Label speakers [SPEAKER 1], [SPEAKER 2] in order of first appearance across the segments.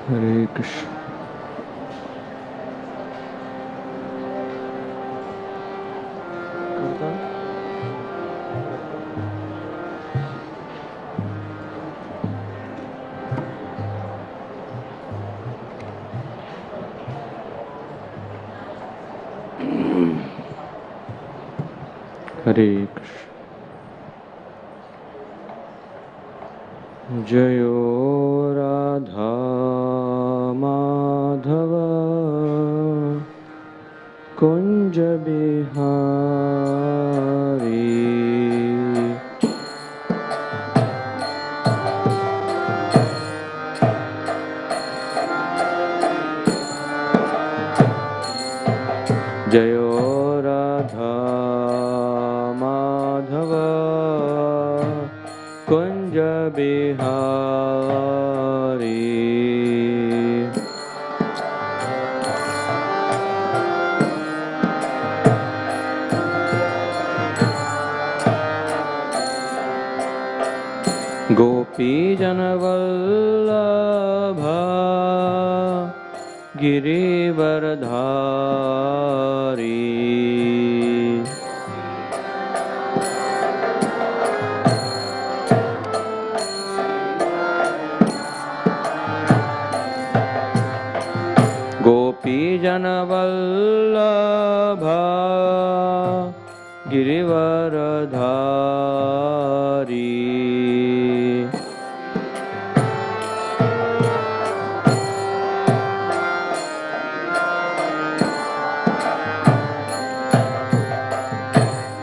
[SPEAKER 1] Hare Krishna. Hare Krishna. Jayo Radha Madhava Kunja Bihari Jayo Radha Madhava Kunja Bihari Gopi Janavallabha Girivardhari Gopi Janavallabha Girivardhari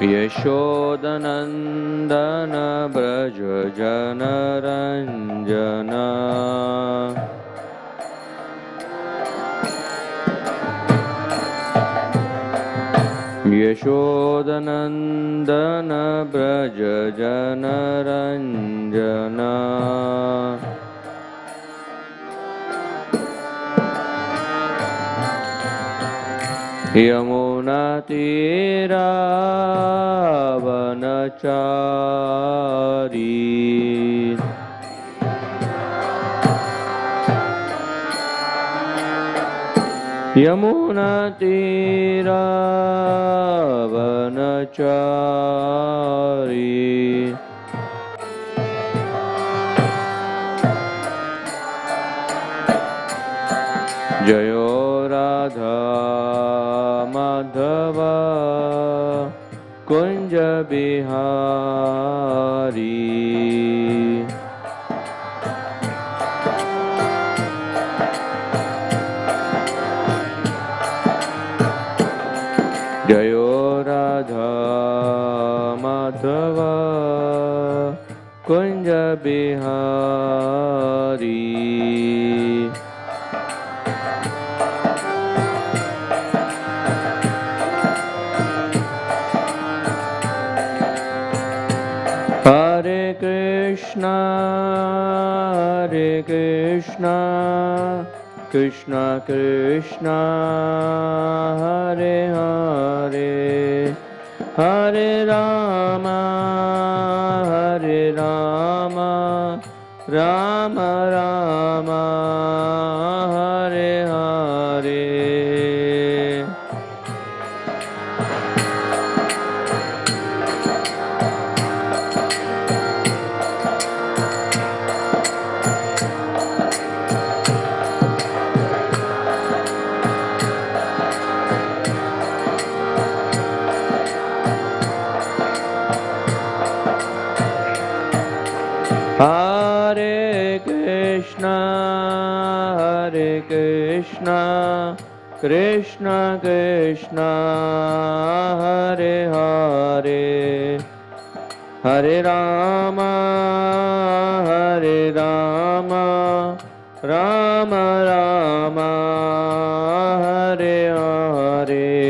[SPEAKER 1] Yashodanandana Braja Janaranjana Yashodanandana Braja Janaranjana Yamuna Tira Vanachari Yamuna Tira Vanachari Jayo Radha Madhava Kunja Bihari Jayo Radha Madhava Kunja Bihari Hare Krishna, Krishna Krishna, Hare Hare, Hare Rama, Rama Rama, Hare Hare. Hare Krishna, Krishna Krishna, Hare Hare, Hare Rama, Rama Rama, Hare Hare.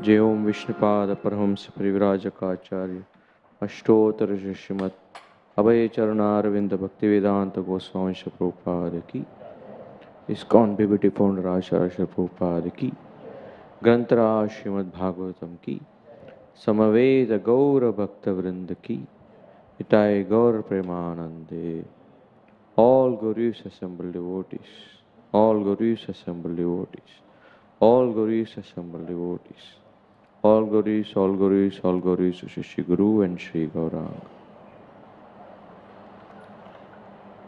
[SPEAKER 1] जयो विष्णुपाद परमहंस परिव्राजकाचार्य अष्टोत्तर श्रीमद् अभय चरणारविंद भक्ति वेदांत गोस्वामी प्रभुपाद की, ISKCON BBT founder आचार्य प्रभुपाद की, ग्रंथराज श्रीमद् भागवतम की, समवेद गौर भक्त वृंद की, इटाय गौर प्रेमानंदे. All Gurus assembled devotees, all Gurus assembled devotees, all Gurus assembled devotees, all Gurus, all Gurus, all Gurus, Shri Guru and Shri Gauranga.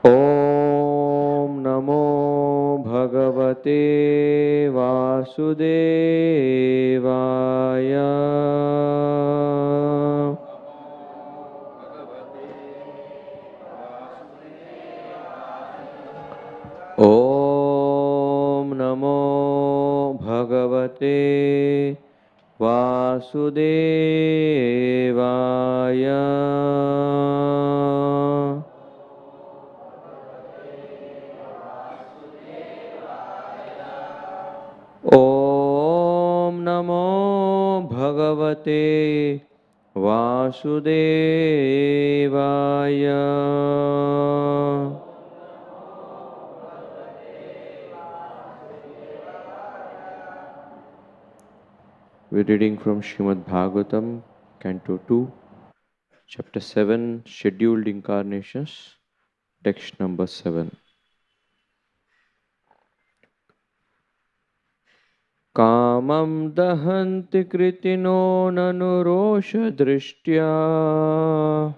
[SPEAKER 1] Om Namo Bhagavate Vasudevaya. Om Namo Bhagavate Vasudevaya. Om Namo Bhagavate Vasudevaya. We're reading from Srimad Bhagavatam, Canto 2, Chapter 7, Scheduled Incarnations, Text number 7. Kamam dahanti kritino nanurosha drishtya.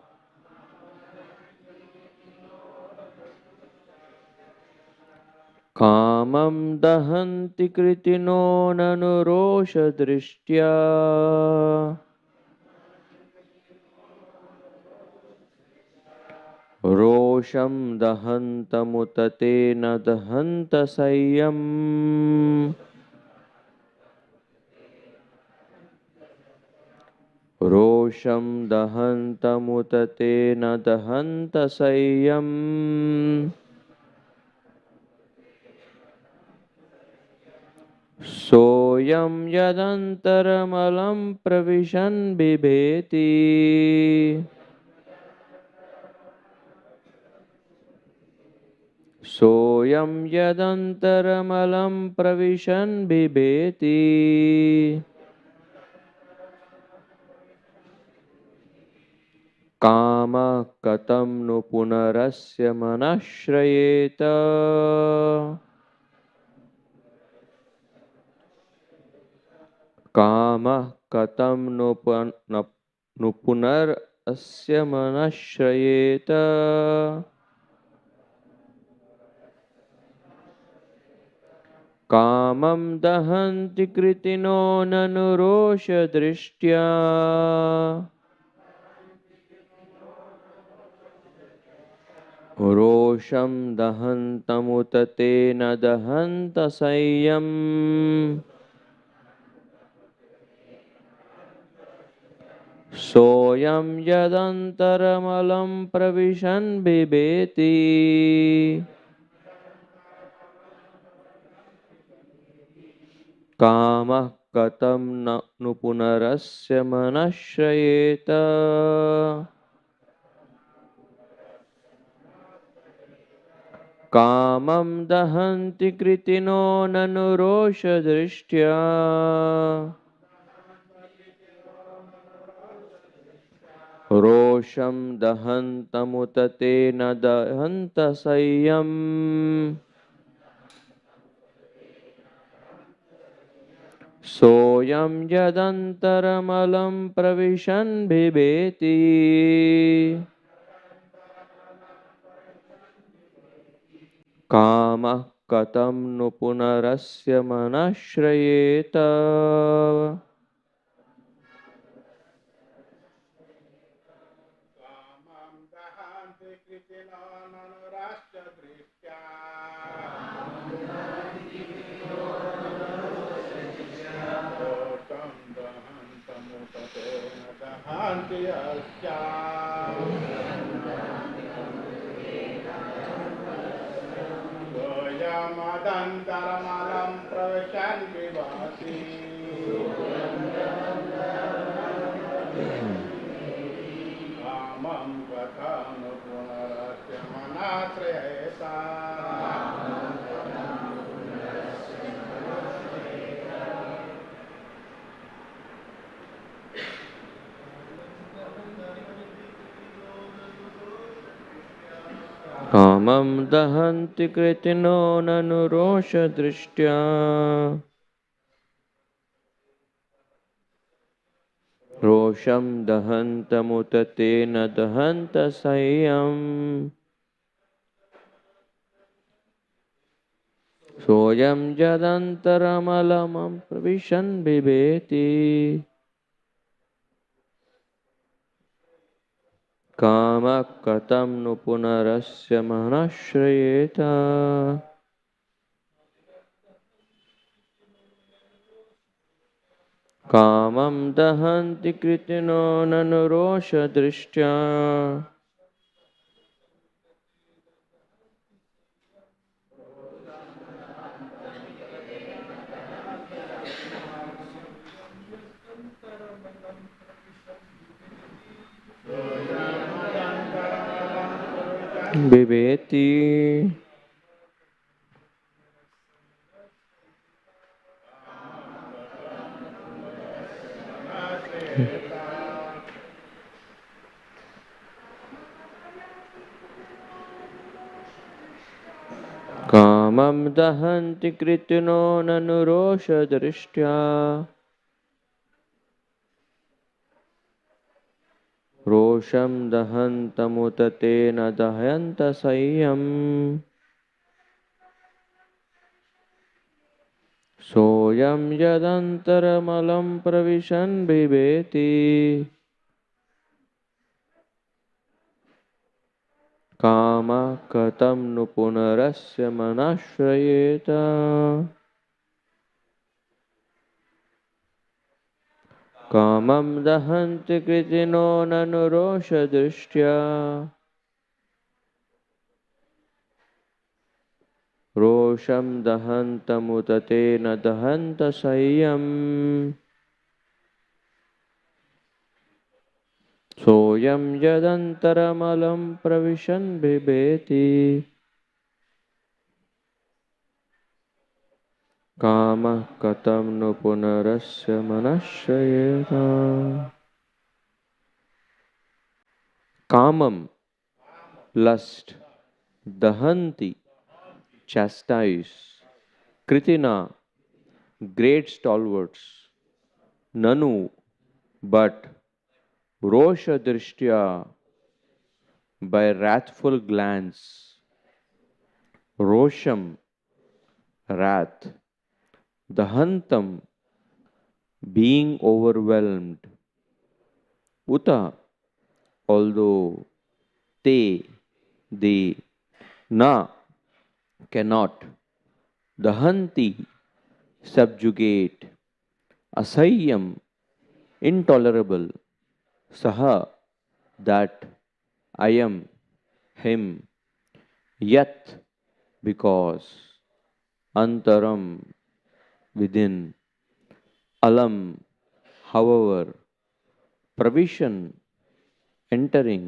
[SPEAKER 1] Kamam dahanti kritino nanurosha drishtya. Rosham dahanta mutate na dahanta sayyam. Rosham dahanta mutate na dahanta sayyam. Soyam yadantaramalam pravishan bibheti. Soyam yadantaramalam pravishan bibheti. Kama katam nu punarasya manashrayeta. Kama katam nu punarasya manashrayeta. Kamam dahanti kritino nanurosha drishtya. Rosham dahanta mutate na dahanta sayyam. Soyam yadantaramalam pravishan bibheti. Kama katam nu punarasya manashrayeta. Kamam dahanti kritino nanurosha drishtya. Rosham dahanta mutate na dahanta sayyam. Soyam yadantaramalam pravishan bibheti. Kama katam nu punarasya manashrayeta.
[SPEAKER 2] Soyam
[SPEAKER 1] कामं दहन्ति कृतिनो ननु रोषदृष्ट्या रोषं दहन्तमुत तेन दहन्त सह्यम् सोऽयं यदन्तरमलमं प्रविशन् बिभेति कामः कथं नु पुनरस्य मनश्रयेत कामं दहन्ति कृतिनो ननु रोषदृष्ट्या बिभेति कामं दहन्ति कृतिनो ननु रोषदृष्ट्या रोषं दहन्तमुत तेन दहयन्त सह्यम् सोऽयं यदन्तरमलं प्रविशन् बिभेति कामः कथं नु पुनरस्य मनश्रयेत कामं दहन्ति कृतिनो ननु रोषदृष्ट्या रोषं दहन्तमुत तेन दहन्त सह्यम् सोऽयं यदन्तरमलं प्रविशन् बिभेति कामः कथं नु पुनरस्य मनश्रयेत कामम lust dahanti chastise kritina great stalwarts nanu but rosha drishtya by wrathful glance rosham wrath dahantam being overwhelmed uta although they na cannot dahanti subjugate asahyam intolerable saha that I am him yat because antaram within alam however provision entering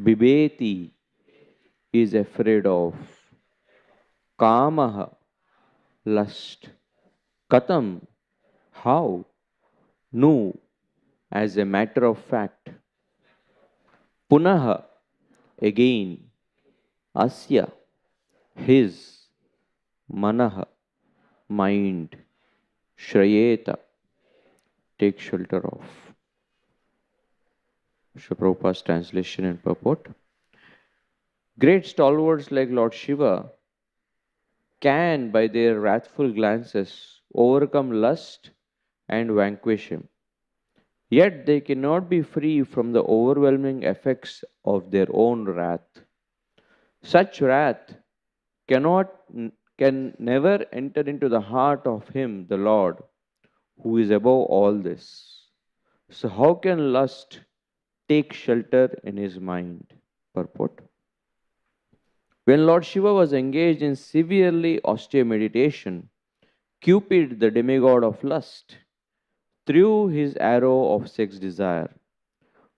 [SPEAKER 1] bibeti is afraid of kamaha lust katam how nu as a matter of fact punaha again asya his manaha mind shrayeta take shelter of. Srila Prabhupada's translation and purport. Great stalwarts like Lord Shiva can, by their wrathful glances, overcome lust and vanquish him. Yet they cannot be free from the overwhelming effects of their own wrath. Such wrath cannot can never enter into the heart of him, the Lord, who is above all this. So how can lust take shelter in his mind? Purport. When Lord Shiva was engaged in severely austere meditation, Cupid, the demigod of lust, threw his arrow of sex desire.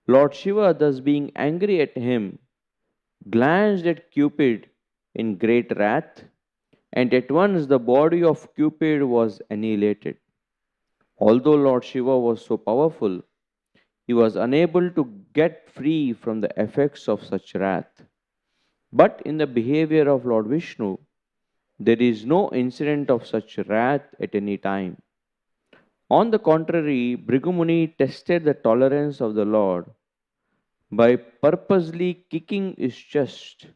[SPEAKER 1] Lord Shiva, thus being angry at him, glanced at Cupid in great wrath, and at once the body of Cupid was annihilated. Although Lord Shiva was so powerful, he was unable to get free from the effects of such wrath. But in the behavior of Lord Vishnu, there is no incident of such wrath at any time. On the contrary, Bhrigumuni tested the tolerance of the Lord by purposely kicking his chest.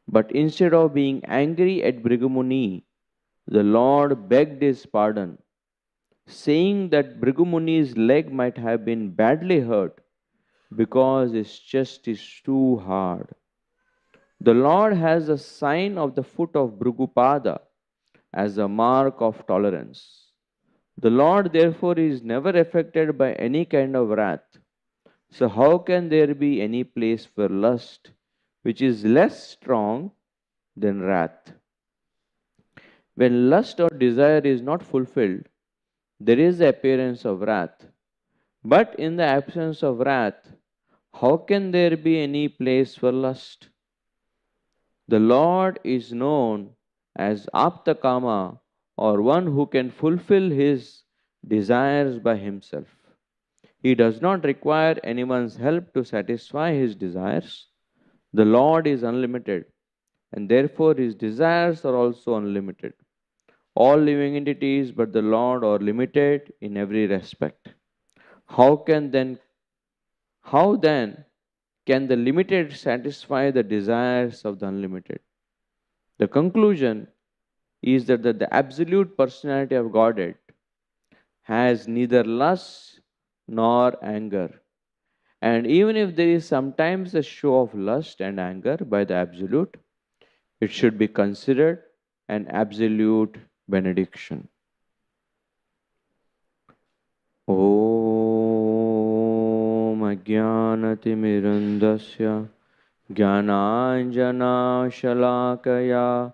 [SPEAKER 1] But instead of being angry at Bhrigumuni, the Lord begged his pardon, saying that Bhrigomuni's leg might have been badly hurt because his chest is too hard. The Lord has a sign of the foot of Bhrigupada as a mark of tolerance. The Lord, therefore, is never affected by any kind of wrath. So, how can there be any place for lust which is less strong than wrath? When lust or desire is not fulfilled, there is the appearance of wrath. But in the absence of wrath, how can there be any place for lust? The Lord is known as Aptakama, or one who can fulfill his desires by himself. He does not require anyone's help to satisfy his desires. The Lord is unlimited, and therefore his desires are also unlimited. All living entities but the Lord are limited in every respect. How can then how then can the limited satisfy the desires of the unlimited? The conclusion is that the absolute personality of Godhead has neither lust nor anger. And even if there is sometimes a show of lust and anger by the absolute, it should be considered an absolute benediction. Om Ajnanatimirandasya Jnananjanashalakaya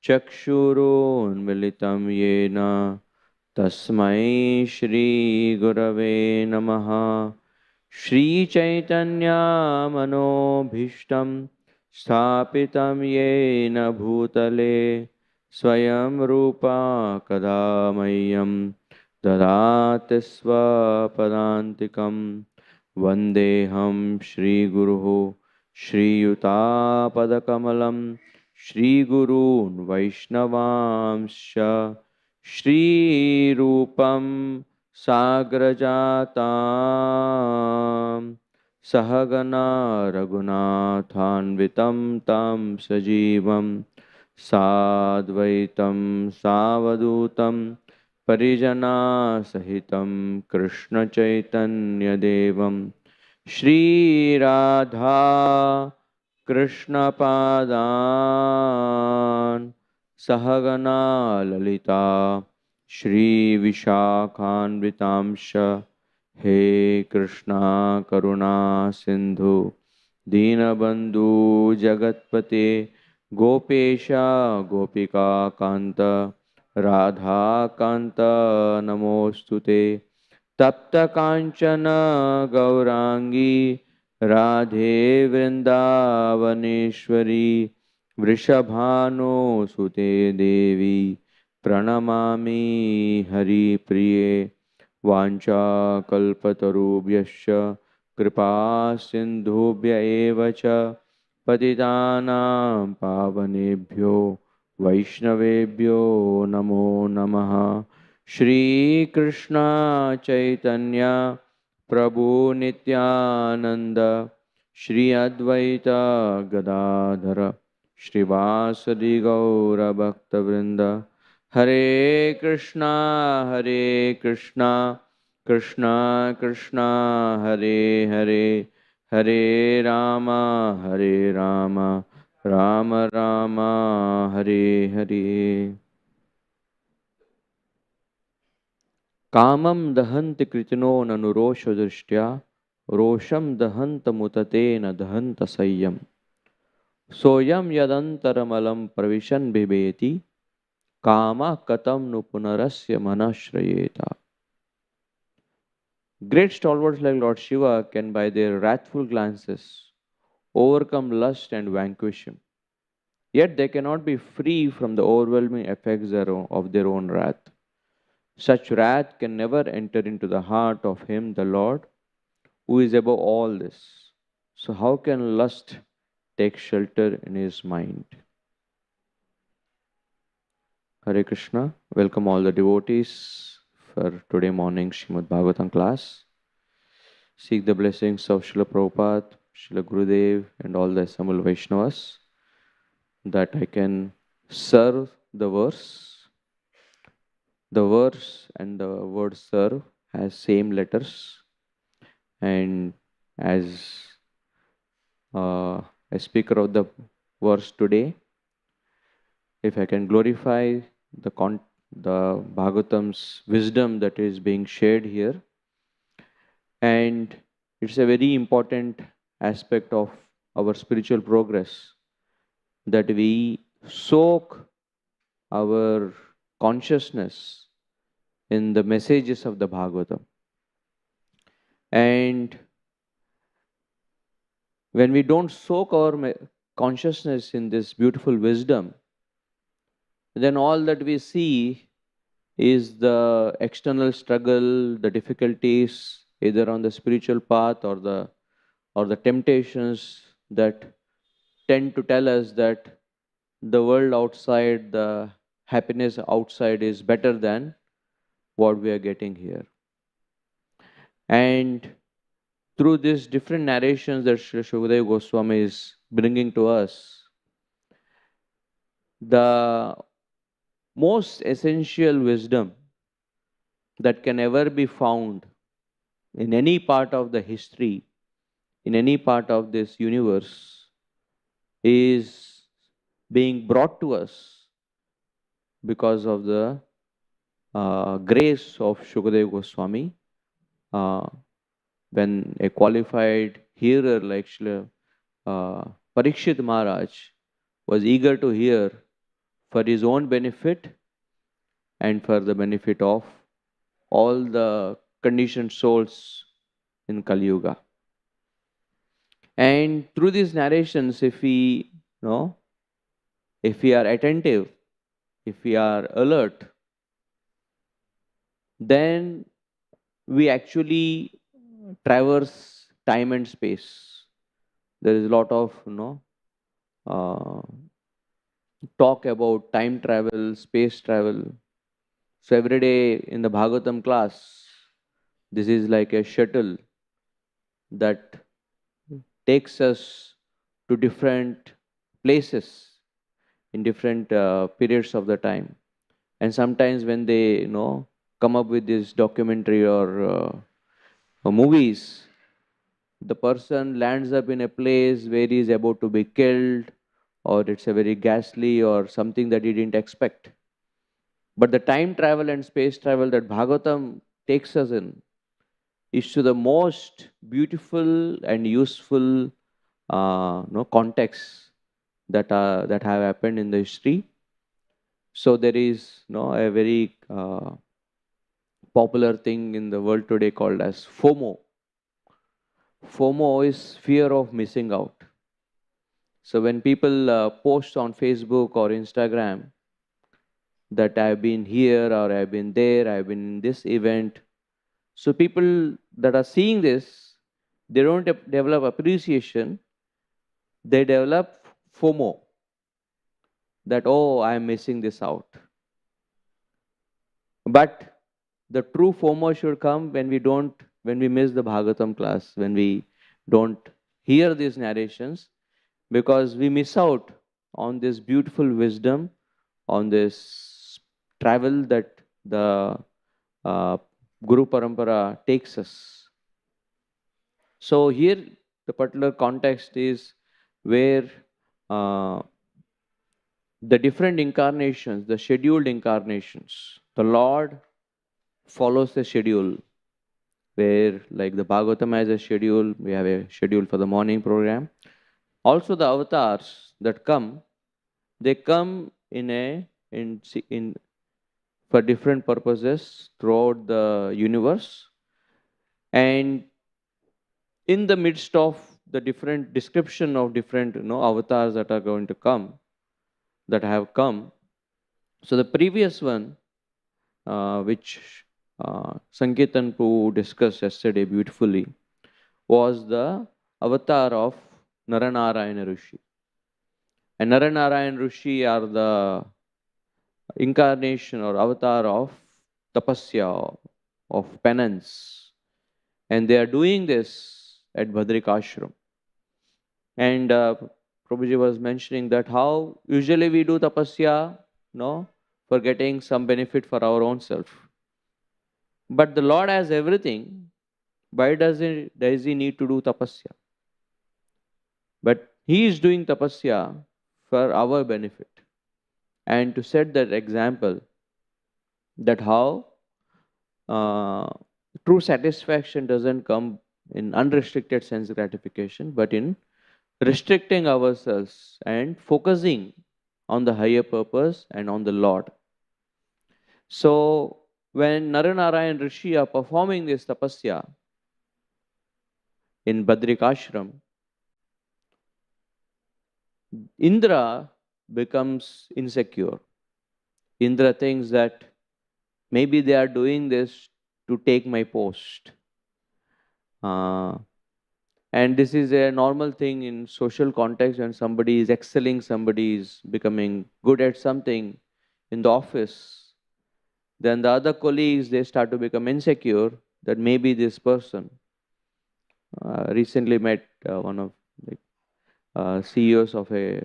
[SPEAKER 1] Chakshurunmilitam Yena Tasmai Shri Gurave Namaha Shri Chaitanya Manobhishtam Sthapitam Yena Bhutale Swayam Rupa Kadamayam Dadati Swapadantikam Vandeham Shri Guruhu Shri Yutapadakamalam Shri Gurun Vaishnavamsha Shri Rupam Sagrajatam Sahagana Raghunathanvitam Tam Sajivam Sadvaitam Savadutam Parijana Sahitam Krishna Chaitanya Devam Shri Radha Krishna Padan Sahagana Lalita Shri Vishakhanvitamsha He Krishna Karuna Sindhu Dinabandhu Jagatpate Gopesha Gopika Kanta Radha Kanta Namostute Tapta Kanchana Gaurangi Radhe Vrindavaneshwari Vrishabhano Sute Devi Pranamami Hari Priye Vancha Kalpatarubhyascha Kripa Sindhubhya Evacha Patitanam Pavanebhyo Vaishnavebhyo Namo Namaha Shri Krishna Chaitanya Prabhu Nityananda Shri Advaita Gadadhara Shrivasadi Gaura Bhakta Vrinda Hare Krishna Krishna Krishna Hare Hare Hare Rama Rama Rama Hare Hare Kamam dahanti kritino nanurosha drishtya rosham dahanta mutatena dahanta sayyam soyam yadantaramalam pravishan bibeti kama katam nu punarasya manashrayeta. Great stalwarts like Lord Shiva can by their wrathful glances overcome lust and vanquish him. Yet they cannot be free from the overwhelming effects of their own wrath. Such wrath can never enter into the heart of him, the Lord, who is above all this. So, how can lust take shelter in his mind? Hare Krishna. Welcome all the devotees for today morning Srimad Bhagavatam class. Seek the blessings of Srila Prabhupada, Srila Gurudev, and all the assembled Vaishnavas that I can serve the verse. The verse and the word serve has same letters, and as a speaker of the verse today, if I can glorify the Bhagavatam's wisdom that is being shared here, and it's a very important aspect of our spiritual progress that we soak our consciousness in the messages of the Bhagavatam. And when we don't soak our consciousness in this beautiful wisdom, then all that we see is the external struggle, the difficulties, either on the spiritual path or the temptations that tend to tell us that the world outside, the happiness outside is better than what we are getting here. And through these different narrations that Sri Shukadeva Goswami is bringing to us, the most essential wisdom that can ever be found in any part of the history, in any part of this universe, is being brought to us because of the grace of Shukadeva Goswami. When a qualified hearer like Srila Parikshit Maharaj was eager to hear for his own benefit and for the benefit of all the conditioned souls in Kali Yuga. And through these narrations, if we are attentive, if we are alert, then we actually traverse time and space. There is a lot of talk about time travel, space travel. So every day in the Bhagavatam class, this is like a shuttle that takes us to different places in different periods of the time. And sometimes when they come up with this documentary or movies, the person lands up in a place where he is about to be killed, or it's a very ghastly or something that he didn't expect. But the time travel and space travel that Bhagavatam takes us in is to the most beautiful and useful contexts that have happened in the history. So there is a very popular thing in the world today called as FOMO. FOMO is fear of missing out. So when people post on Facebook or Instagram that I've been here or I've been there, I've been in this event, so people that are seeing this, they don't develop appreciation, they develop FOMO, that, oh, I'm missing this out. But the true FOMO should come when we miss the Bhagavatam class, when we don't hear these narrations, because we miss out on this beautiful wisdom, on this travel that the Guru Parampara takes us. So here the particular context is where the different incarnations, the scheduled incarnations, the Lord follows the schedule, where like the Bhagavatam has a schedule, we have a schedule for the morning program. Also the avatars that come, they come in for different purposes throughout the universe. And in the midst of the different description of different avatars that are going to come, that have come. So the previous one, which Sanketan Prabhu discussed yesterday beautifully, was the avatar of Naran Rishi. And Naran Rishi are the incarnation or avatar of tapasya, of penance. And they are doing this at Badrikashram. And Prabhuji was mentioning that how usually we do tapasya, for getting some benefit for our own self. But the Lord has everything. Why does he need to do tapasya? But he is doing tapasya for our benefit. And to set that example, that how true satisfaction doesn't come in unrestricted sense gratification, but in restricting ourselves and focusing on the higher purpose and on the Lord. So when Naran Rishi are performing this tapasya in Badrikashram, Indra becomes insecure. Indra thinks that maybe they are doing this to take my post. And this is a normal thing in social context when somebody is excelling, somebody is becoming good at something in the office. Then the other colleagues, they start to become insecure that maybe this person. Recently met one of the CEOs of a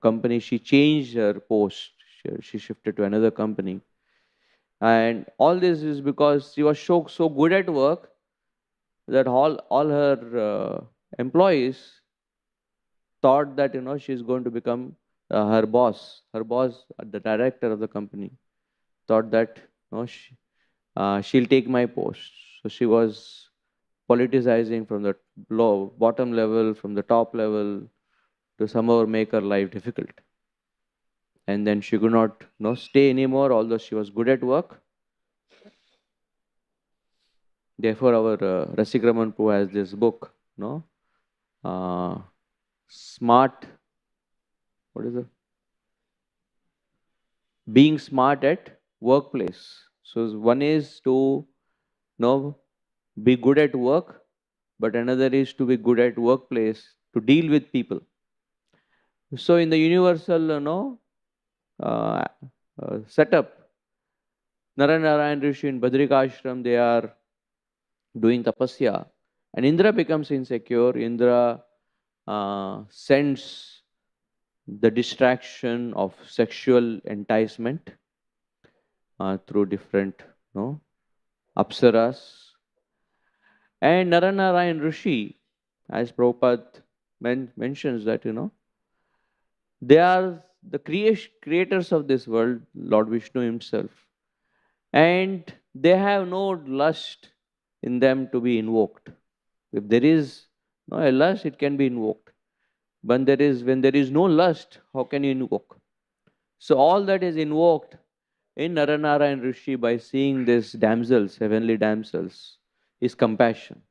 [SPEAKER 1] company. She changed her post. She shifted to another company. And all this is because she was so good at work that all her employees thought that she's going to become her boss. Her boss, the director of the company, thought that she'll take my post. So she was politicizing from the bottom level, from the top level, to somehow make her life difficult. And then she could not stay anymore, although she was good at work. Therefore, our Rasikraman Prabhu has this book, smart. What is it? Being smart at workplace. So one is to be good at work, but another is to be good at workplace to deal with people. So in the universal setup, Naran Rishi in Badrikashram, they are doing tapasya, and Indra becomes insecure. Indra sends the distraction of sexual enticement through different apsaras. And Naran Rishi, as Prabhupada mentions that, they are the creators of this world, Lord Vishnu himself. And they have no lust in them to be invoked. If there is a lust, it can be invoked. But when there is no lust, how can you invoke? So all that is invoked in Naran Rishi by seeing these damsels, heavenly damsels, is compassion.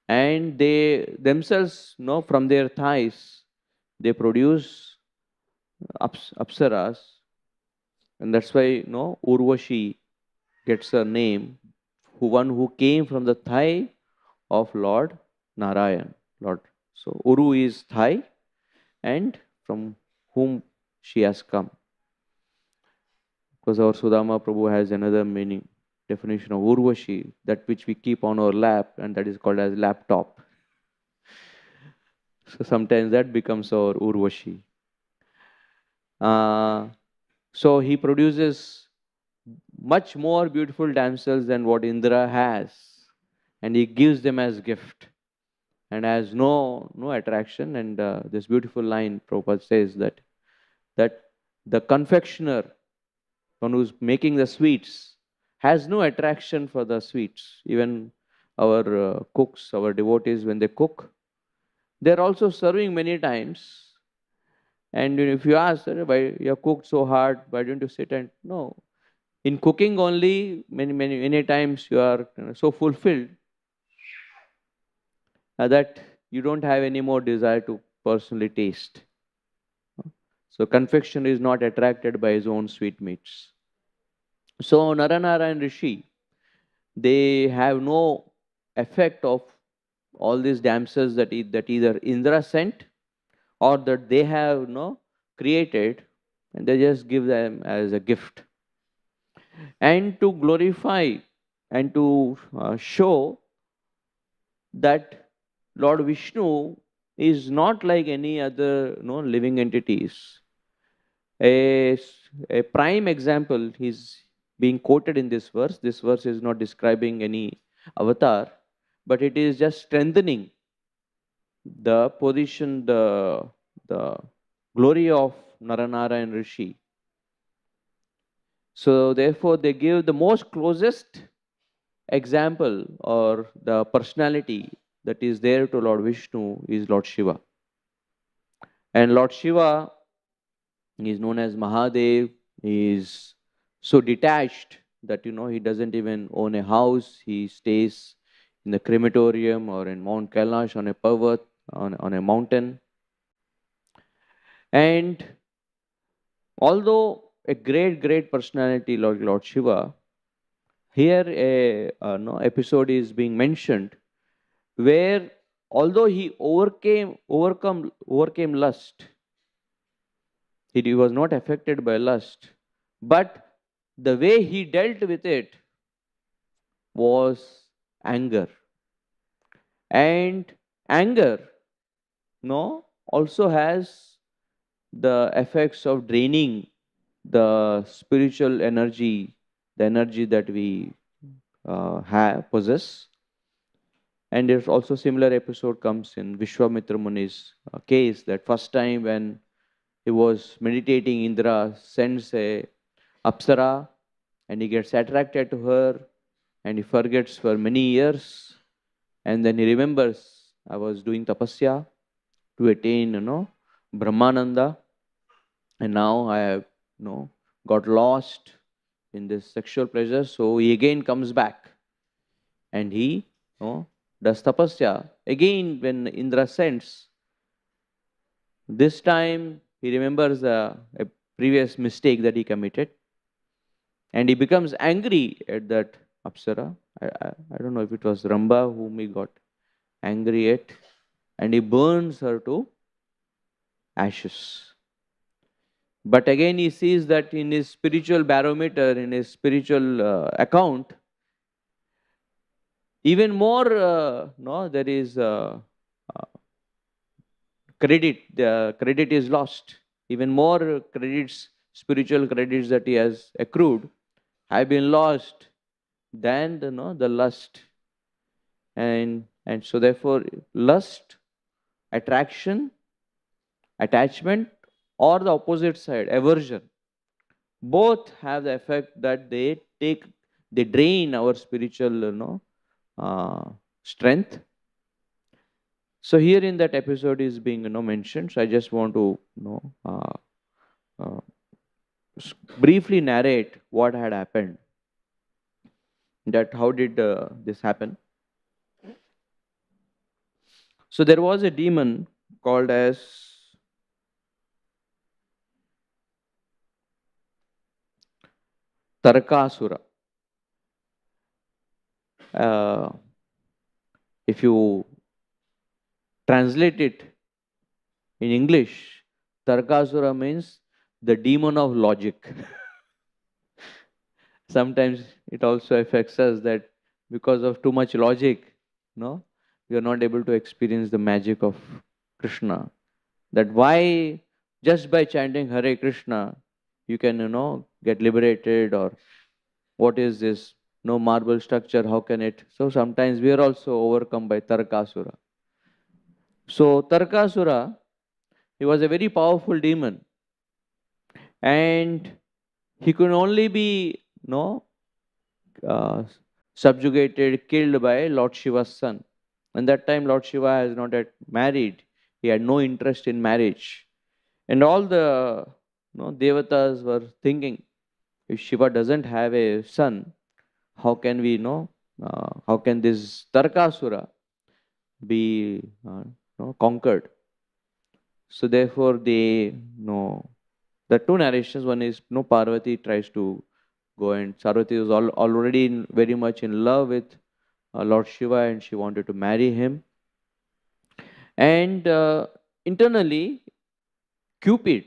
[SPEAKER 1] And they themselves, from their thighs, they produce apsaras. And that's why, Urvashi gets her name, one who came from the thigh of Lord Narayan. So Uru is thigh, and from whom she has come. Because our Sudama Prabhu has another meaning, definition of Urvashi, that which we keep on our lap, and that is called as laptop. So sometimes that becomes our Urvashi. So he produces much more beautiful damsels than what Indra has, and he gives them as gift, and has no attraction. And this beautiful line Prabhupada says that the confectioner, one who's making the sweets, has no attraction for the sweets. Even our cooks, our devotees, when they cook, they're also serving many times. And if you ask, why you have cooked so hard, why don't you sit and no? In cooking only, many times you are so fulfilled that you don't have any more desire to personally taste. So confection is not attracted by his own sweetmeats. So Naran Rishi, they have no effect of all these damsels that either Indra sent or that they have created, and they just give them as a gift. And to glorify and to show that Lord Vishnu is not like any other living entities. A prime example is being quoted in this verse. This verse is not describing any avatar, but it is just strengthening the position, the glory of Naranara Rishi. So therefore, they give the most closest example or the personality that is there to Lord Vishnu is Lord Shiva. And Lord Shiva is known as Mahadev. He is so detached that he doesn't even own a house. He stays in the crematorium or in Mount Kailash on a parvat, on a mountain. And although a great personality like Lord Shiva, here a no, episode is being mentioned where although he overcame lust, he was not affected by lust, but the way he dealt with it was anger. And anger also has the effects of draining the spiritual energy, the energy that we have possess. And there's also similar episode comes in Vishwamitra Muni's case, that first time when he was meditating, Indra sends a apsara and he gets attracted to her and he forgets for many years, and then he remembers, I was doing tapasya to attain Brahmananda, and now I have got lost in this sexual pleasure. So he again comes back and he does tapasya again. When Indra sends, this time he remembers a previous mistake that he committed, and he becomes angry at that apsara. I don't know if it was Ramba whom he got angry at, and he burns her to ashes. But again, he sees that in his spiritual barometer, in his spiritual account, even more, no, there is uh, credit. The credit is lost. Even more credits, spiritual credits that he has accrued, have been lost than the lust. And so therefore, lust, attraction, attachment, or the opposite side, aversion, both have the effect that they drain our spiritual strength. So here in that episode is being mentioned. So I just want to uh, briefly narrate what had happened, that how did this happen. So there was a demon called as Tarakasura. uh, if you translate it in English, Tarakasura means the demon of logic. Sometimes it also affects us that because of too much logic, we are not able to experience the magic of Krishna. That why just by chanting Hare Krishna, you can, get liberated, or what is this? No marble structure, how can it? So sometimes we are also overcome by Tarakasura. So Tarakasura, he was a very powerful demon, and he could only be uh, subjugated, killed by Lord Shiva's son. And that time Lord Shiva has not yet married. He had no interest in marriage. And all the devatas were thinking, if Shiva doesn't have a son, how can we how can this Tarakasura be conquered. So therefore, the two narrations. One is Parvati tries to go, and Sarvati was already very much in love with Lord Shiva, and she wanted to marry him. And internally, Cupid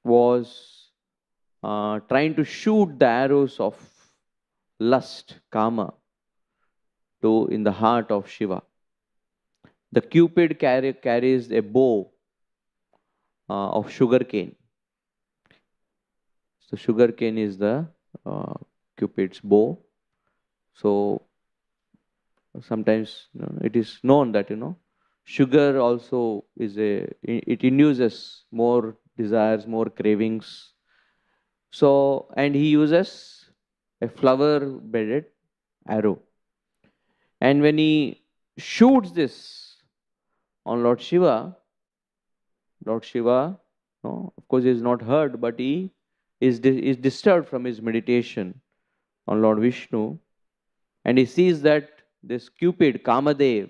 [SPEAKER 1] was trying to shoot the arrows of lust, kama, to in the heart of Shiva. The Cupid carries a bow of sugar cane. So sugar cane is the uh, Cupid's bow. So sometimes it is known that sugar also is it induces more desires, more cravings. So and he uses a flower bedded arrow, and when he shoots this on Lord Shiva, of course, he is not hurt, but he is disturbed from his meditation on Lord Vishnu, and he sees that this Cupid, Kamadev,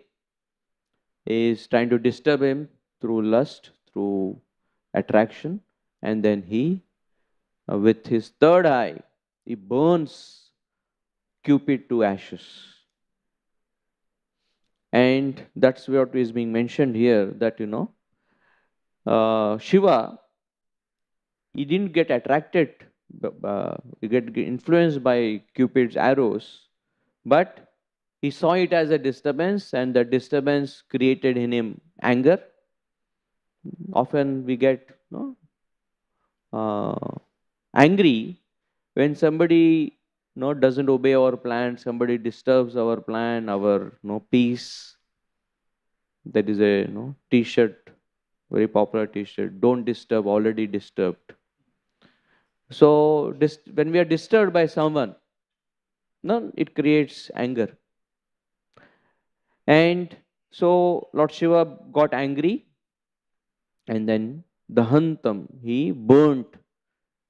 [SPEAKER 1] is trying to disturb him through lust, through attraction, and then he, with his third eye, he burns Cupid to ashes. And that's what is being mentioned here, that Shiva, he didn't get attracted, he get influenced by Cupid's arrows, but he saw it as a disturbance, and the disturbance created in him anger. Often we get angry when somebody doesn't obey our plan, somebody disturbs our plan, our peace. That is a T-shirt, very popular T-shirt. Don't disturb, already disturbed. So when we are disturbed by someone, it creates anger. And so Lord Shiva got angry, and then the Hantam, he burnt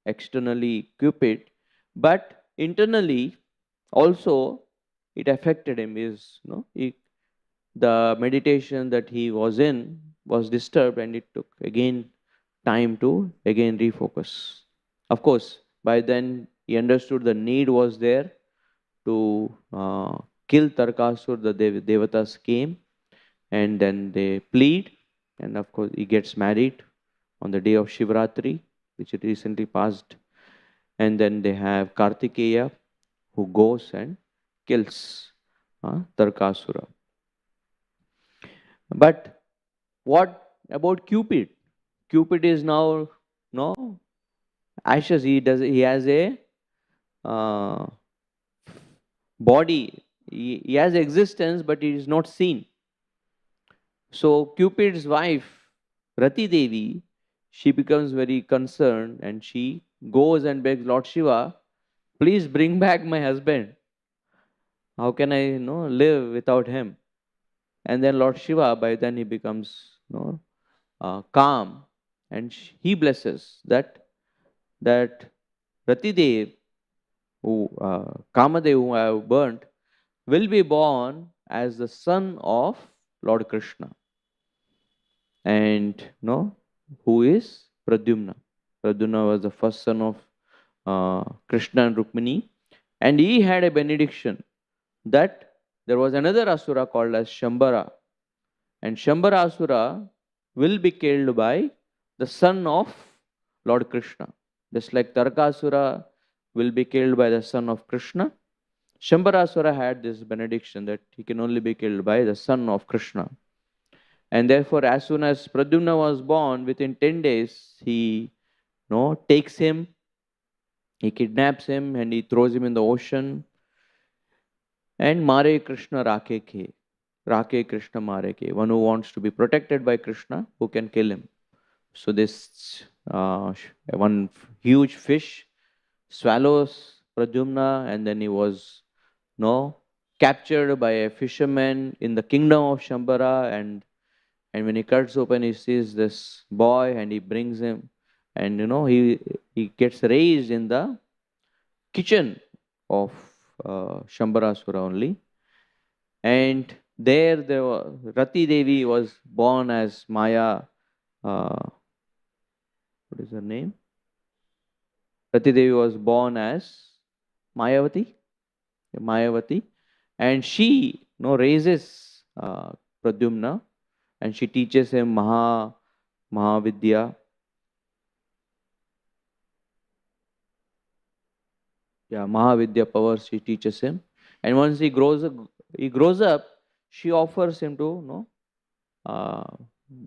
[SPEAKER 1] externally Cupid, but internally also it affected him. The meditation that he was in was disturbed, and it took again time to again refocus. Of course, by then he understood the need was there to kill Tarkasur. The Devatas came, and then they plead, and of course he gets married on the day of Shivratri, which recently passed. And then they have Kartikeya, who goes and kills Tarkasura. But what about Cupid? Cupid is now no ashes. He has a uh, body. He has existence, but it is not seen. So Cupid's wife, Rati Devi, she becomes very concerned, and she goes and begs Lord Shiva, please bring back my husband. How can I live without him? And then Lord Shiva, by then he becomes calm, and he blesses that Ratidev, who Kamadev, who I have burnt, will be born as the son of Lord Krishna. And who is Pradyumna? Pradyumna was the first son of Krishna and Rukmini, and he had a benediction that there was another asura called as Shambara, and Shambara asura will be killed by the son of Lord Krishna. Just like Tarkasura will be killed by the son of Krishna, Shambarasura had this benediction that he can only be killed by the son of Krishna. And therefore, as soon as Pradyumna was born, within 10 days, he takes him, he kidnaps him, and he throws him in the ocean. And Mare Krishna Rake Ke. Rake Krishna Mare Ke. One who wants to be protected by Krishna, who can kill him. So this one huge fish swallows Pradyumna, and then he was captured by a fisherman in the kingdom of Shambara, and when he cuts open, he sees this boy, and he brings him, and he gets raised in the kitchen of Shambarasura only. And there was, Rati Devi was born as Maya. What is her name? Rati Devi was born as Mayavati. Mayavati, and she raises Pradyumna, and she teaches him Mahavidya. Yeah, Mahavidya powers she teaches him, and once he grows up, she offers him to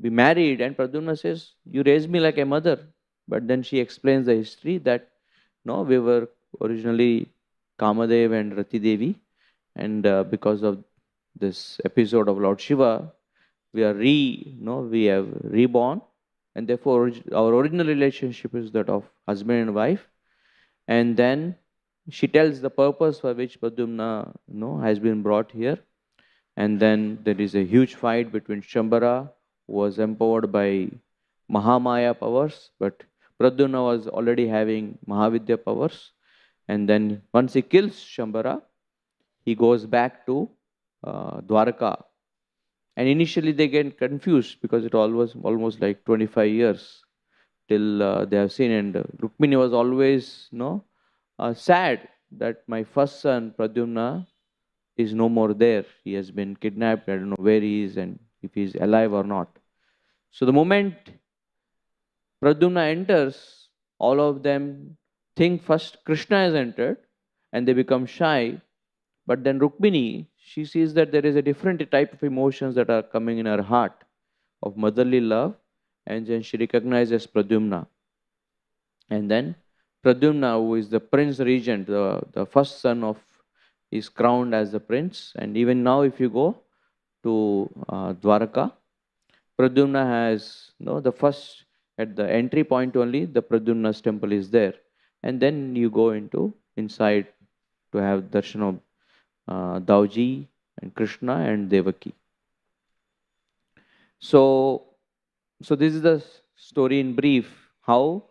[SPEAKER 1] be married, and Pradyumna says, "You raised me like a mother." But then she explains the history that no, we were originally Kamadev and Rati Devi, and because of this episode of Lord Shiva, we are we have reborn, and therefore our original relationship is that of husband and wife. And then she tells the purpose for which Pradyumna has been brought here. And then there is a huge fight between Shambhara, who was empowered by Mahamaya powers, but Pradyumna was already having Mahavidya powers. And then once he kills Shambhara, he goes back to Dwarka. And initially they get confused because it was almost like 25 years till they have seen. And Rukmini was always sad that my first son Pradyumna is no more there. He has been kidnapped. I don't know where he is and if he is alive or not. So the moment Pradyumna enters, all of them think first Krishna has entered and they become shy. But then Rukmini, she sees that there is a different type of emotions that are coming in her heart of motherly love, and then she recognizes Pradyumna. And then Pradyumna, who is the prince regent, the first son of, is crowned as the prince. And even now, if you go to Dwaraka, Pradyumna has the first, at the entry point only, the Pradyumna's temple is there. And then you go into inside to have darshan of Dauji and Krishna and Devaki. So this is the story in brief. How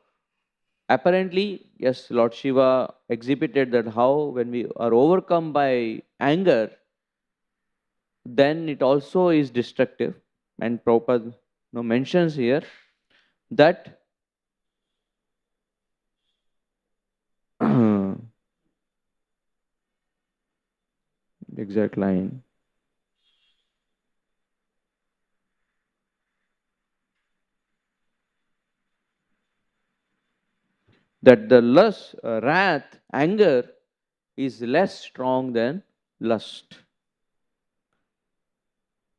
[SPEAKER 1] apparently, yes, Lord Shiva exhibited that how when we are overcome by anger, then it also is destructive. And Prabhupada mentions here that exact line. That the lust, wrath, anger is less strong than lust.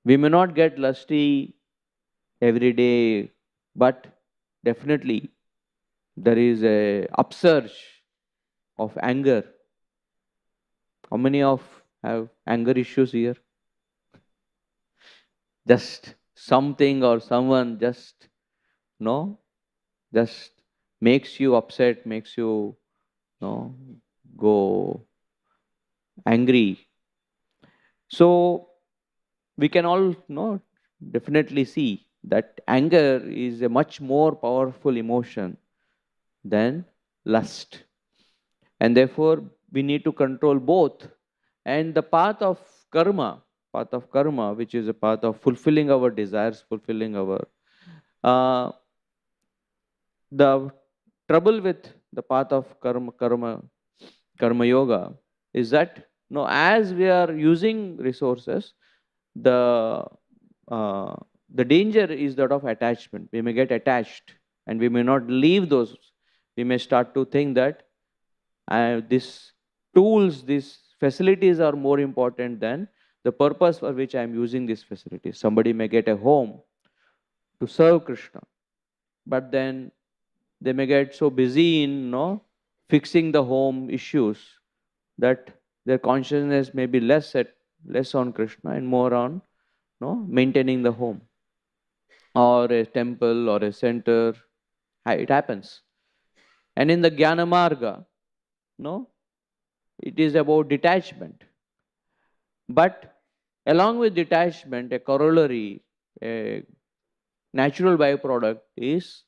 [SPEAKER 1] We may not get lusty every day, but definitely there is a upsurge of anger. How many of have anger issues here? Just something or someone just just makes you upset, makes you go angry. So we can all definitely see that anger is a much more powerful emotion than lust, and therefore we need to control both. And the path of karma, which is a path of fulfilling our desires, fulfilling our uh, the trouble with the path of karma yoga is that as we are using resources, the uh, the danger is that of attachment. We may get attached and we may not leave those. We may start to think that these tools, these facilities are more important than the purpose for which I am using these facilities. Somebody may get a home to serve Krishna, but then they may get so busy in fixing the home issues that their consciousness may be less on Krishna and more on maintaining the home or a temple or a center. It happens. And in the Jnana Marga, no, it is about detachment. But along with detachment, a corollary, a natural byproduct is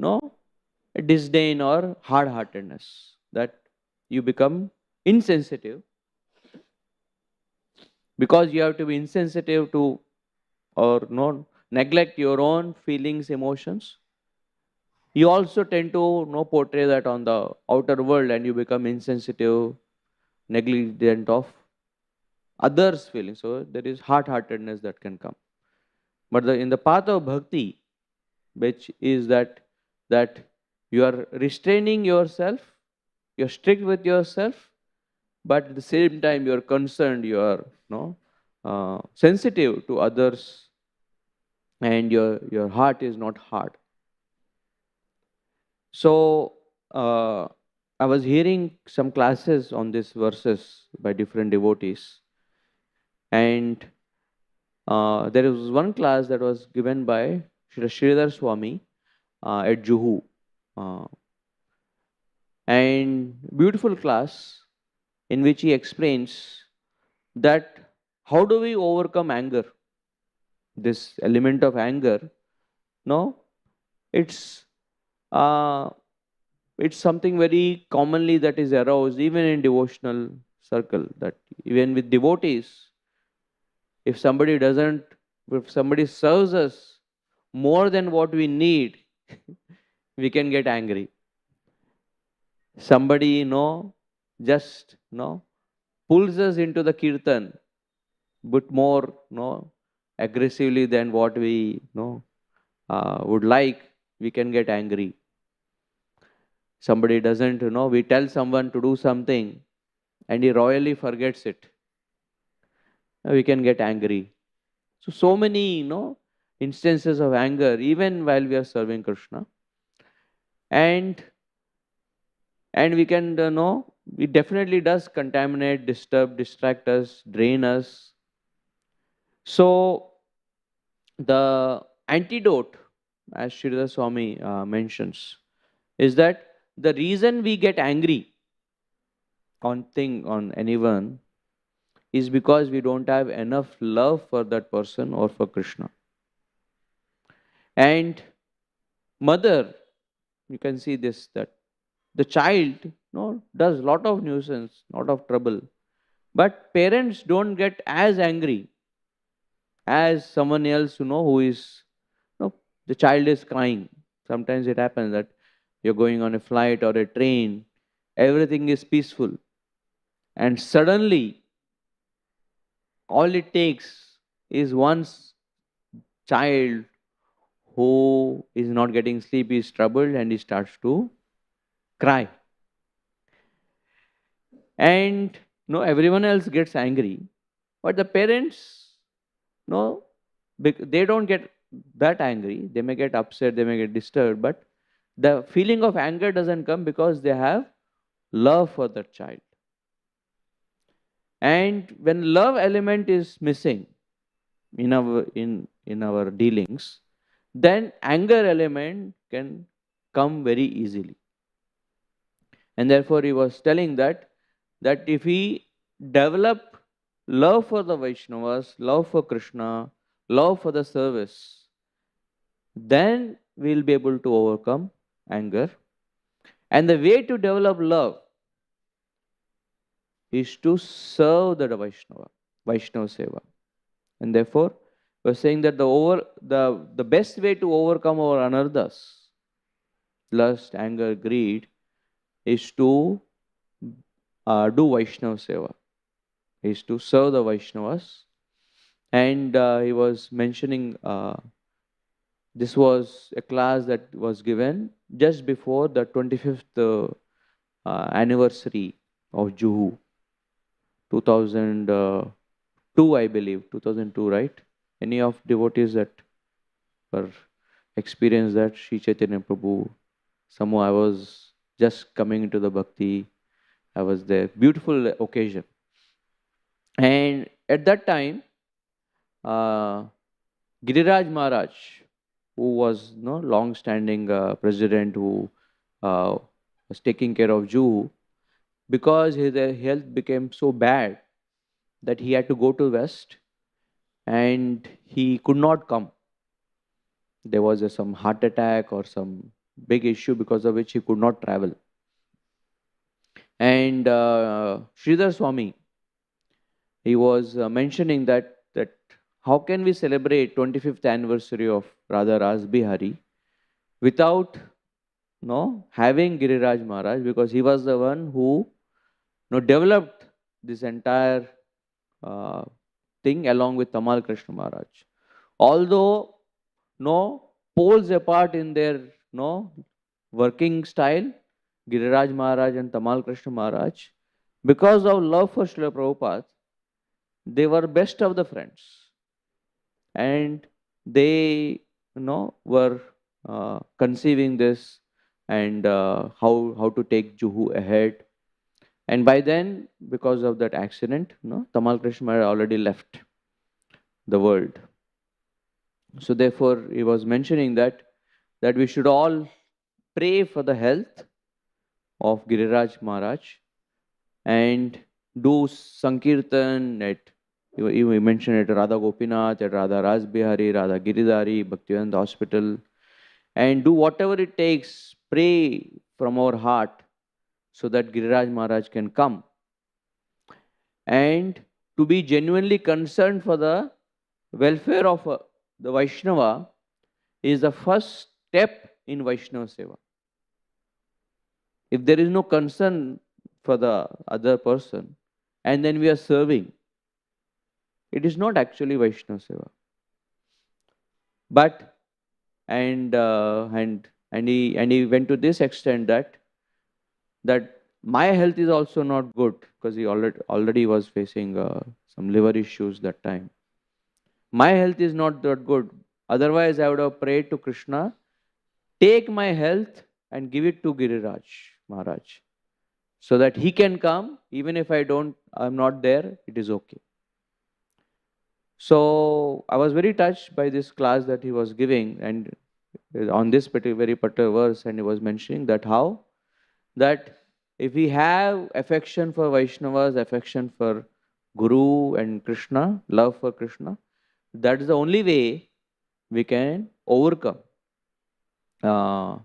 [SPEAKER 1] a disdain or hard-heartedness, that you become insensitive. because you have to be insensitive to or no neglect your own feelings, emotions. You also tend to portray that on the outer world, and you become insensitive, negligent of others' feelings. So there is hard-heartedness that can come. But in the path of bhakti, which is that you are restraining yourself, you're strict with yourself, but at the same time you are concerned, you are sensitive to others, and your heart is not hard. So I was hearing some classes on these verses by different devotees, and there was one class that was given by Sridhar Swami at Juhu, uh, and beautiful class in which he explains that how do we overcome anger, this element of anger. No, it's uh, it's something very commonly that is aroused even in devotional circle, that even with devotees, if somebody doesn't if somebody serves us more than what we need, we can get angry. Somebody just pulls us into the kirtan but more aggressively than what we would like, we can get angry. Somebody doesn't, we tell someone to do something and he royally forgets it, we can get angry. So many, instances of anger even while we are serving Krishna. And we can know it definitely does contaminate, disturb, distract us, drain us. So the antidote, as Sridhar Swami mentions, is that the reason we get angry on anyone is because we don't have enough love for that person or for Krishna. And mother, you can see this, that the child does lot of nuisance, lot of trouble, but parents don't get as angry as someone else who is the child is crying. Sometimes it happens that you're going on a flight or a train, everything is peaceful, and suddenly all it takes is one child who is not getting sleep, is troubled, and he starts to cry. And everyone else gets angry, but the parents, no, they don't get that angry. They may get upset, they may get disturbed, but the feeling of anger doesn't come because they have love for that child. And when love element is missing in our dealings, then anger element can come very easily. And therefore he was telling that if we develop love for the Vaishnavas, love for Krishna, love for the service, then we'll be able to overcome anger. And the way to develop love is to serve the Vaishnava seva. And therefore, we're saying that the best way to overcome our anarthas, lust, anger, greed, is to do Vaishnava seva, is to serve the Vaishnavas. And he was mentioning this was a class that was given just before the 25th anniversary of Juhu, 2002, I believe, 2002, right? Any of devotees that were experienced that? Sri Chaitanya Prabhu, somehow I was just coming into the bhakti, I was there. Beautiful occasion. And at that time, uh, Giriraj Maharaj, who was long-standing president who was taking care of Juhu, because his health became so bad that he had to go to West and he could not come. There was some heart attack or some big issue because of which he could not travel. And Sridhar Swami he was mentioning that how can we celebrate 25th anniversary of Radha Ras Bihari without having Giriraj Maharaj, because he was the one who developed this entire uh, thing along with Tamal Krishna Maharaj. Although poles apart in their working style, Giriraj Maharaj and Tamal Krishna Maharaj, because of love for Srila Prabhupada, they were best of the friends, and they were conceiving this, and how to take Juhu ahead. And by then, because of that accident, Tamal Krishna had already left the world. So therefore, he was mentioning that we should all pray for the health of Giriraj Maharaj and do Sankirtan at, you mentioned at Radha Gopinath, at Radha Ras Bihari, Radha Giridhari, Bhaktivedanta Hospital, and do whatever it takes, pray from our heart so that Giriraj Maharaj can come. And to be genuinely concerned for the welfare of the Vaishnava is the first step in Vaishnava seva. If there is no concern for the other person and then we are serving, it is not actually Vaishnava seva. But and he went to this extent that my health is also not good, because he already was facing some liver issues that time. My health is not that good. Otherwise, I would have prayed to Krishna, take my health and give it to Giriraj Maharaj, so that he can come. Even if I'm not there, it is okay. So I was very touched by this class that he was giving, and on this very particular verse, and he was mentioning that how that if we have affection for Vaishnavas, affection for Guru and Krishna, love for Krishna, that is the only way we can overcome uh,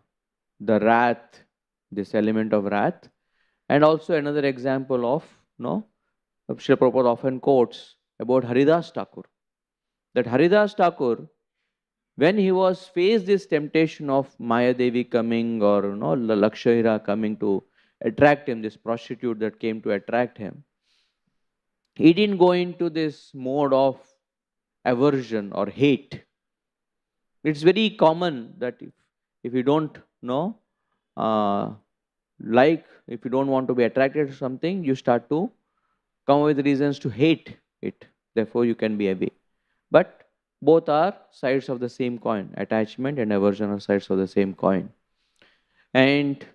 [SPEAKER 1] the wrath, this element of wrath. And also another example of, Srila Prabhupada often quotes about Haridas Thakur. That Haridas Thakur, when he was faced this temptation of Maya Devi coming, or Lakshahira coming to attract him, this prostitute that came to attract him, he didn't go into this mode of aversion or hate. It's very common that if you don't know, if you don't want to be attracted to something, you start to come with reasons to hate it. Therefore, you can be away. But both are sides of the same coin. Attachment and aversion are sides of the same coin. And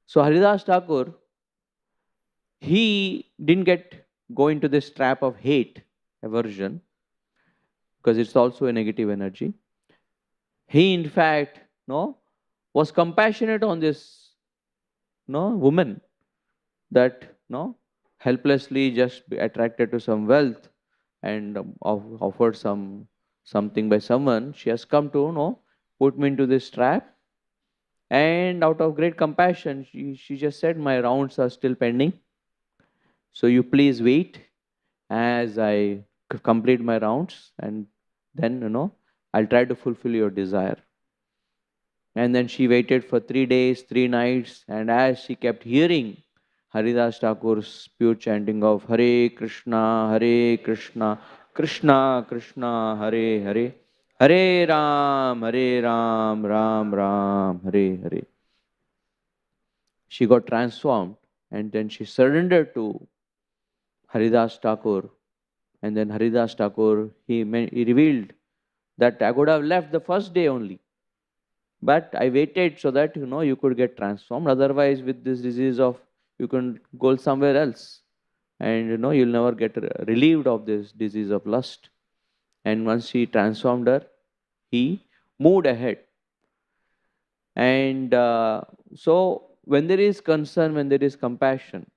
[SPEAKER 1] so Haridas Thakur, he didn't go into this trap of hate, aversion, because it's also a negative energy. He, in fact, was compassionate on this woman that helplessly just be attracted to some wealth and offered something by someone. She has come to put me into this trap, and out of great compassion, she just said, my rounds are still pending, so you please wait as I complete my rounds, and then I'll try to fulfill your desire. And then she waited for 3 days, 3 nights, and as she kept hearing Haridas Thakur's pure chanting of Hare Krishna, Krishna Krishna, Hare Hare, Hare Ram, Ram Ram, Hare Hare, she got transformed, and then she surrendered to Haridas Thakur. And then Haridas Thakur, he revealed that I would have left the first day only, but I waited so that you could get transformed. Otherwise, with this disease of, you can go somewhere else, and you'll never get relieved of this disease of lust. And once he transformed her, he moved ahead. And so when there is concern, when there is compassion,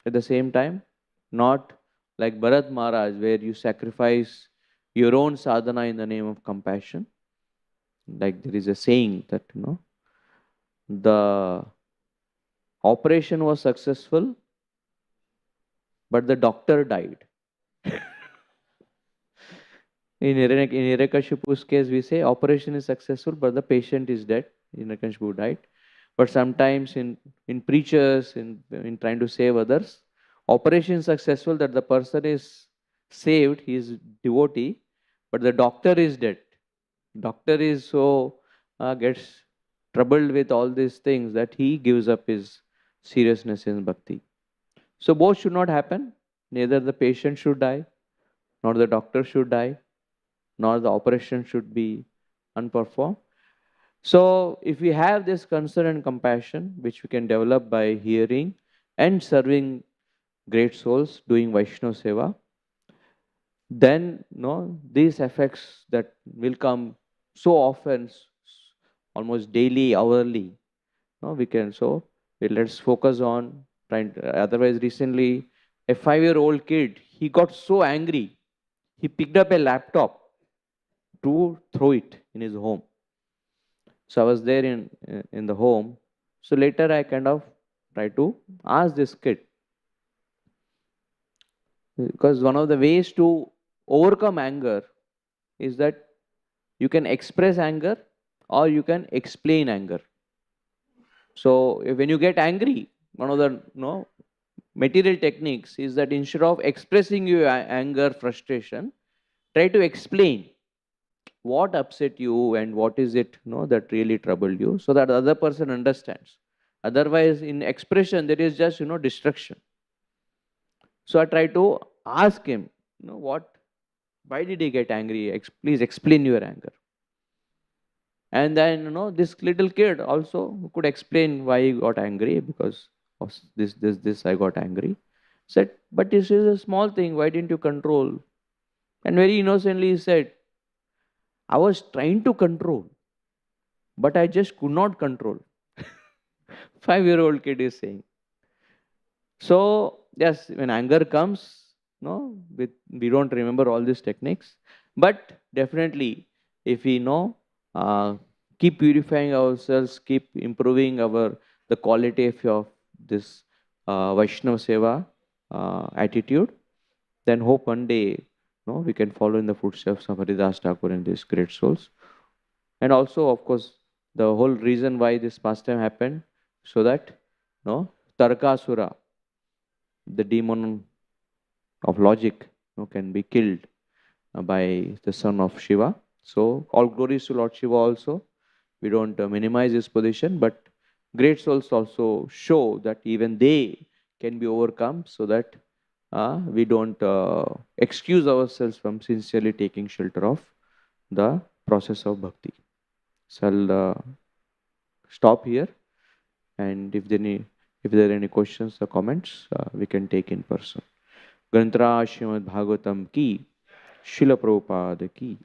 [SPEAKER 1] at the same time, not like Bharat Maharaj, where you sacrifice your own sadhana in the name of compassion. Like there is a saying that the operation was successful, but the doctor died. In Hiranyakashipu's case, we say operation is successful, but the patient is dead. Hiranyakashipu died. But sometimes in preachers, in trying to save others, operation is successful, that the person is saved, he is devotee, but the doctor is dead. Doctor is so gets troubled with all these things that he gives up his seriousness in bhakti. So both should not happen. Neither the patient should die, nor the doctor should die, nor the operation should be unperformed. So if we have this concern and compassion, which we can develop by hearing and serving great souls, doing Vaishnava seva, then no, these effects that will come so often, almost daily, hourly, no, we can. So let's focus on trying. Otherwise, recently, a 5-year-old kid, he got so angry, he picked up a laptop to throw it in his home. So I was there in the home. So later I kind of try to ask this kid, because one of the ways to overcome anger is that you can express anger or you can explain anger. So when you get angry, one of the material techniques is that instead of expressing your anger, frustration, try to explain what upset you and what is it that really troubled you, so that the other person understands. Otherwise, in expression, there is just destruction. So I try to ask him, why did he get angry? Please explain your anger. And then this little kid also could explain why he got angry, because of this I got angry. Said, but this is a small thing. Why didn't you control? And very innocently he said, I was trying to control, but I just could not control. 5-year-old kid is saying. So yes, when anger comes, we don't remember all these techniques, but definitely if we uh, keep purifying ourselves, keep improving the quality of this Vaishnava seva attitude, then hope one day we can follow in the footsteps of Haridas Thakur and these great souls. And also, of course, the whole reason why this pastime happened, so that Tarkasura, the demon of logic, can be killed by the son of Shiva. So all glories to Lord Shiva also. We don't minimize his position, but great souls also show that even they can be overcome, so that we don't excuse ourselves from sincerely taking shelter of the process of bhakti. So I'll stop here, and if there are any questions or comments, we can take in person. ग्रंथराज Shrimad Bhagavatam की, शिल प्रभुपाद की।